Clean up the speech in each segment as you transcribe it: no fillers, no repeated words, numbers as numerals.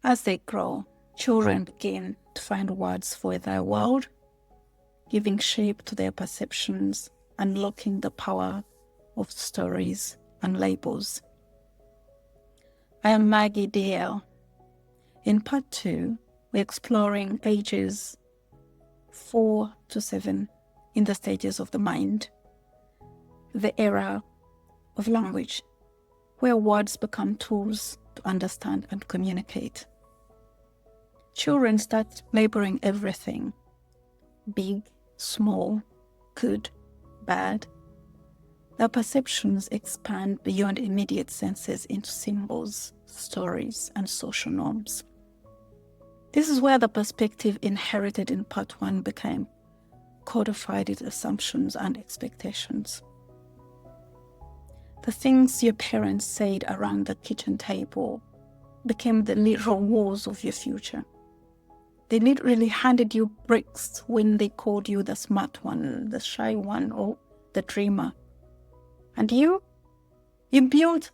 As they grow, children begin to find words for their world, giving shape to their perceptions, unlocking the power of stories and labels. I am Maggie DL. In part 2, we're exploring ages 4 to 7 in the stages of the mind, the era of language, where words become tools to understand and communicate. Children start labeling everything, big, small, good, bad. Their perceptions expand beyond immediate senses into symbols, stories, and social norms. This is where the perspective inherited in part 1 became codified with assumptions and expectations. The things your parents said around the kitchen table became the literal walls of your future. They literally handed you bricks when they called you the smart one, the shy one, or the dreamer. And you built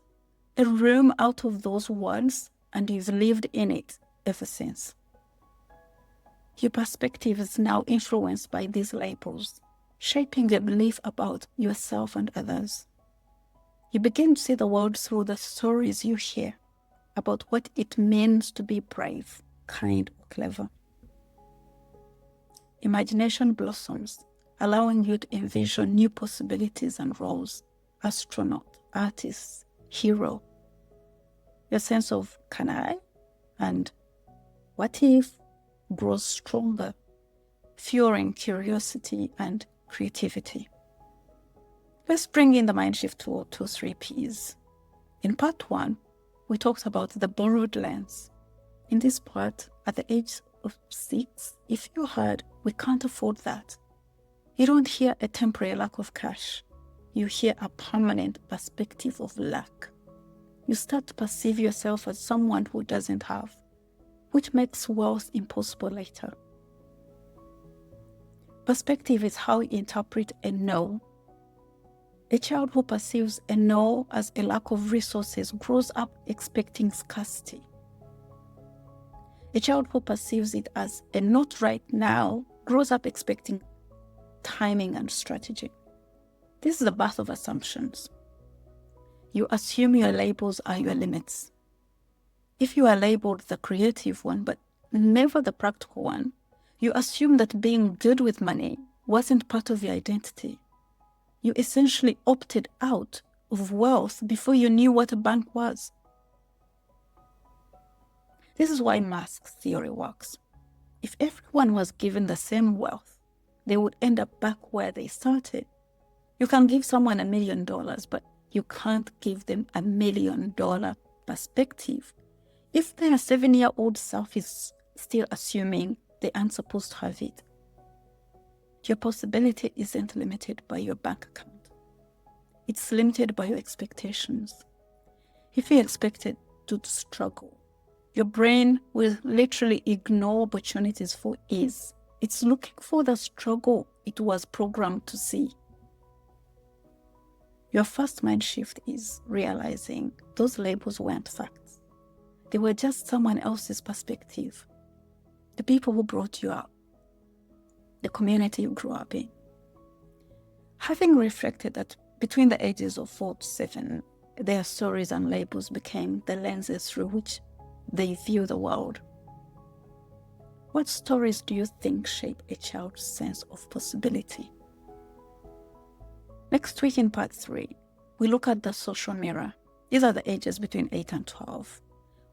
a room out of those words, and you've lived in it ever since. Your perspective is now influenced by these labels, shaping your belief about yourself and others. You begin to see the world through the stories you hear about what it means to be brave, kind, or clever. Imagination blossoms, allowing you to envision new possibilities and roles: astronaut, artist, hero. Your sense of "can I?" and "what if?" grows stronger, fueling curiosity and creativity. Let's bring in the Mindshift202 3 Ps. In part 1, we talked about the borrowed lens. In this part, at the age of 6, if you heard, "we can't afford that," you don't hear a temporary lack of cash. You hear a permanent perspective of lack. You start to perceive yourself as someone who doesn't have, which makes wealth impossible later. Perspective is how you interpret a no. A child who perceives a no as a lack of resources grows up expecting scarcity. A child who perceives it as a not right now grows up expecting timing and strategy. This is the birth of assumptions. You assume your labels are your limits. If you are labeled the creative one, but never the practical one, you assume that being good with money wasn't part of your identity. You essentially opted out of wealth before you knew what a bank was. This is why Musk's theory works. If everyone was given the same wealth, they would end up back where they started. You can give someone $1 million, but you can't give them $1 million perspective if their 7-year-old self is still assuming they aren't supposed to have it. Your possibility isn't limited by your bank account. It's limited by your expectations. If you expected to struggle, your brain will literally ignore opportunities for ease. It's looking for the struggle it was programmed to see. Your first mind shift is realizing those labels weren't facts. They were just someone else's perspective. The people who brought you up, the community you grew up in. Having reflected that between the ages of 4 to 7, their stories and labels became the lenses through which they view the world. What stories do you think shape a child's sense of possibility? Next week in part 3, we look at the social mirror. These are the ages between 8 and 12,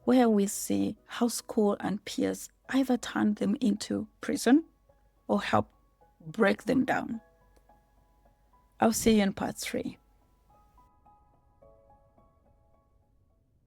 where we see how school and peers either turn them into prison or help break them down. I'll see you in part 3.